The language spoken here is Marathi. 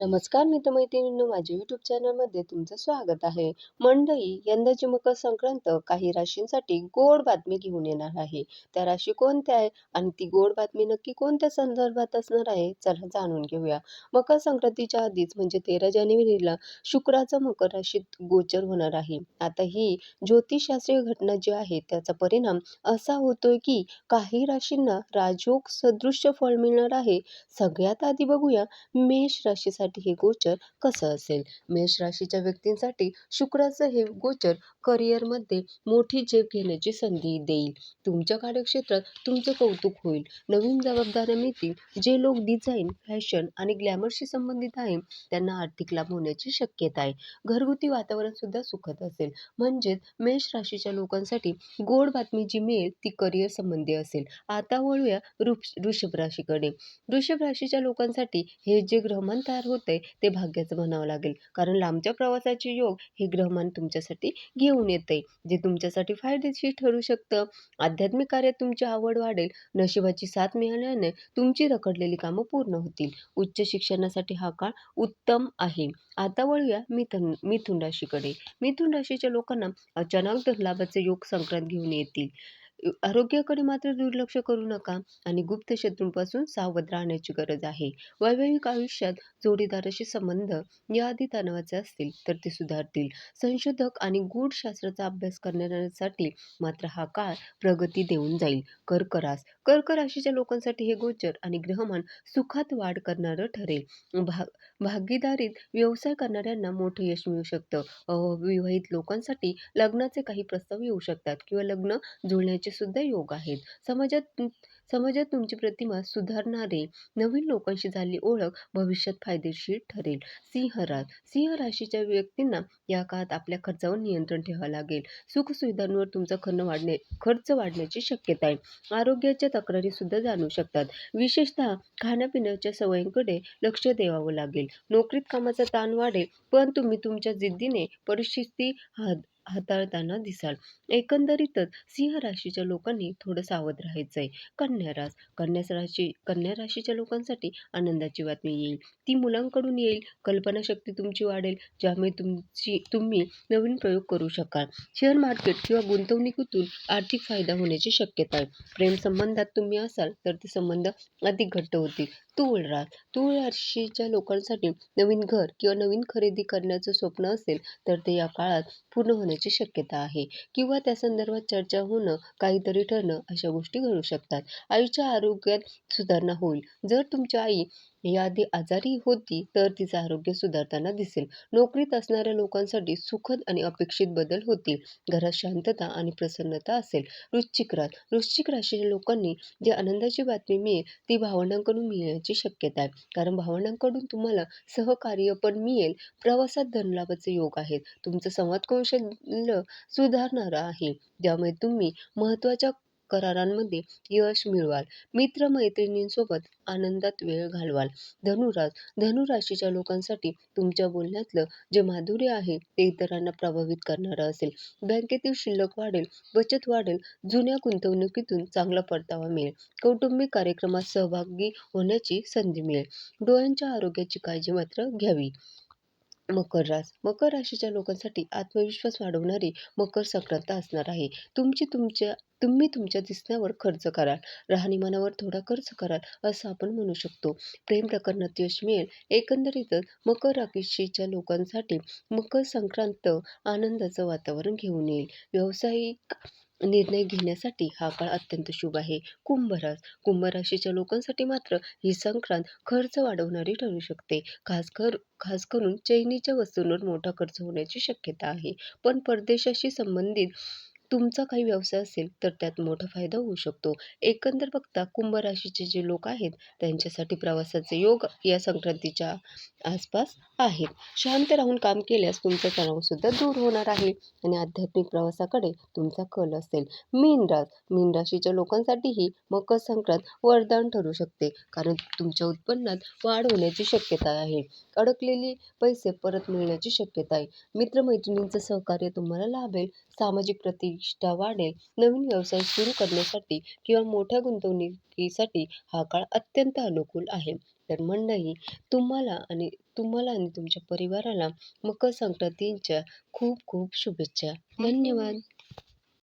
नमस्कार मित्रमैत्रिणींनो, माझ्या YouTube चॅनलमध्ये तुमचं स्वागत आहे. मंडळी, यंदाची मकर संक्रांत काही राशींसाठी गोड बातमी घेऊन येणार आहे. त्या राशी कोणत्या आहे आणि ती गोड बातमी नक्की कोणत्या संदर्भात असणार आहे? चला जाणून घेऊया. मकर संक्रांतीच्या आधीच म्हणजे 13 जानेवारीला शुक्राचं मकर राशीत गोचर होणार आहे. आता ही ज्योतिषशास्त्रीय घटना जी आहे त्याचा परिणाम असा होतोय की काही राशींना राजयोग सदृश्य फळ मिळणार आहे. सगळ्यात आधी बघूया मेष राशीसाठी हे गोचर कसं असेल. मेष राशीच्या व्यक्तींसाठी शुक्राचं हे गोचर करिअरमध्ये मोठी झेप घेण्याची संधी देईल. तुमच्या कार्यक्षेत्रात तुमचं कौतुक होईल, नवीन जबाबदाऱ्या मिळतील. जे लोक डिझाईन, फॅशन आणि ग्लॅमरशी संबंधित आहे त्यांना आर्थिक लाभ होण्याची शक्यता आहे. घरगुती वातावरण सुद्धा सुखद असेल. म्हणजेच मेष राशीच्या लोकांसाठी गोड बातमी जी मिळेल ती करिअर संबंधी असेल. आता वळूया वृषभ राशीकडे. वृषभ राशीच्या लोकांसाठी हे जे ग्रहमान तयार होतंय ते भाग्याचं म्हणावं लागेल, कारण लांबच्या प्रवासाचे योग हे ग्रहमान तुमच्यासाठी घेऊन येते, जे तुमच्यासाठी फायदेशीर ठरू शकतं. आध्यात्मिक कार्यात तुमची आवड वाढेल. नशिबाची साथ मिळाल्याने तुमची रखडलेली कामं पूर्ण होतील. उच्च शिक्षणासाठी हा काळ उत्तम आहे. आता वळूया मिथुन राशीकडे. मिथुन राशीच्या लोकांना अचानक धनलाभाचे योग संक्रांत घेऊन येतील. आरोग्याकडे मात्र दुर्लक्ष करू नका आणि गुप्त शत्रूंपासून सावध राहण्याची गरज आहे. वैवाहिक आयुष्यात जोडीदाराशी संबंध याआधी तणावाचे असतील तर ते सुधारतील. संशोधक आणि गूढशास्त्राचा अभ्यास करणाऱ्यांसाठी मात्र हा काळ प्रगती देऊन जाईल. कर्क राशीच्या लोकांसाठी हे गोचर आणि ग्रहमान सुखात वाढ करणारं ठरेल. भागीदारीत व्यवसाय करणाऱ्यांना मोठं यश मिळू शकतं. अविवाहित लोकांसाठी लग्नाचे काही प्रस्ताव येऊ शकतात किंवा लग्न जुळण्याचे सुद्धा योग आहेत. समाजात तुमची प्रतिमा सुधारणारे, नवीन लोकांशी झालेली ओळख भविष्यात फायदेशीर ठरेल. सिंह राशीच्या व्यक्तींना या काळात आपल्या खर्चावर नियंत्रण ठेवावं लागेल. सुखसुविधांवर तुमचा खर्च वाढण्याची शक्यता आहे. आरोग्याच्या तक्रारी सुद्धा जाणवू शकतात. विशेषतः खाण्यापिण्याच्या सवयींकडे लक्ष द्यावं लागेल. नोकरीत कामाचा ताण वाढेल, पण तुम्ही तुमच्या जिद्दीने परिस्थिती हाताळताना दिसाल. एकंदरीतच सिंह राशीच्या लोकांनी थोडं सावध राहायचंय. कन्या राशीच्या लोकांसाठी आनंदाची बातमी येईल. ती मुलांकडून येईल. कल्पनाशक्ती तुमची वाढेल, ज्यामुळे तुम्ही नवीन प्रयोग करू शकाल. शेअर मार्केट किंवा गुंतवणुकीतून आर्थिक फायदा होण्याची शक्यता आहे. प्रेम संबंधात तुम्ही असाल तर ते संबंध अधिक घट्ट होतील. तूळ राशीच्या लोकांसाठी नवीन घर किंवा नवीन खरेदी करण्याचं स्वप्न असेल तर ते या काळात पूर्ण होण्याची शक्यता आहे, किंवा त्या संदर्भात चर्चा होणं, काहीतरी ठरणं अशा गोष्टी घडू शकतात. आईच्या आरोग्यात सुधारणा होईल. जर तुमची आई याआधी आजारी होती तर तिचं आरोग्य सुधारताना दिसेल. नोकरीत असणाऱ्या लोकांसाठी सुखद आणि अपेक्षित बदल होतील. घरात शांतता आणि प्रसन्नता असेल. वृश्चिक राशीच्या लोकांनी जी आनंदाची बातमी मिळेल ती भावंडांकडून मिळण्याची शक्यता आहे, कारण भावंडांकडून तुम्हाला सहकार्य पण मिळेल. प्रवासात धनलाभाचे योग आहेत. तुमचं संवाद कौशल्य सुधारणारं आहे, ज्यामुळे तुम्ही महत्त्वाच्या करारांमध्ये यश मिळवाल. मित्र-मैत्रिणींसोबत आनंदात वेळ घालवाल. धनुराशीच्या लोकांसाठी तुमच्या बोलण्यातलं जे माधुर्य आहे ते इतरांना प्रभावित करणारं असेल. बँकेतील शिल्लक वाढेल, बचत वाढेल. जुन्या गुंतवणुकीतून चांगला परतावा मिळेल. कौटुंबिक कार्यक्रमात सहभागी होण्याची संधी मिळेल. डोळ्यांच्या आरोग्याची काळजी मात्र घ्यावी. मकर राशीच्या लोकांसाठी आत्मविश्वास वाढवणारी मकर संक्रांत असणार आहे. तुम्ही तुमच्या दिसण्यावर खर्च कराल, राहणीमानावर थोडा खर्च कराल असं आपण म्हणू शकतो. प्रेम प्रकरणात यश मिळेल. एकंदरीतच मकर राशीच्या लोकांसाठी मकर संक्रांत आनंदाचं वातावरण घेऊन येईल. व्यावसायिक निर्णय घेण्यासाठी हा काळ अत्यंत शुभ आहे. कुंभ राशीच्या लोकांसाठी मात्र ही संक्रांत खर्च वाढवणारी ठरू शकते. खास करून चैनीच्या वस्तूंवर मोठा खर्च होण्याची शक्यता आहे. पण परदेशाशी संबंधित तुमचा काही व्यवसाय असेल तर त्यात मोठा फायदा होऊ शकतो. एकंदर बघता कुंभ राशीचे जे लोक आहेत त्यांच्यासाठी प्रवासाचे योग या संक्रांतीच्या आसपास आहेत. शांत राहून काम केल्यास तुमचा तणाव सुद्धा दूर होणार आहे आणि आध्यात्मिक प्रवासाकडे तुमचा कल असेल. मीन राशीच्या लोकांसाठीही मकर संक्रांत वरदान ठरू शकते, कारण तुमच्या उत्पन्नात वाढ होण्याची शक्यता आहे. अडकलेले पैसे परत मिळण्याची शक्यता आहे. मित्रमैत्रिणींचं सहकार्य तुम्हाला लाभेल. सामाजिक प्रतिष्ठा वाढेल. नवीन व्यवसाय सुरू करण्यासाठी किंवा मोठ्या गुंतवणुकीसाठी हा काळ अत्यंत अनुकूल आहे. तर मंडळी, तुम्हाला आणि तुम्हाला आणि तुमच्या परिवाराला मकर संक्रांतीच्या खूप खूप शुभेच्छा. धन्यवाद.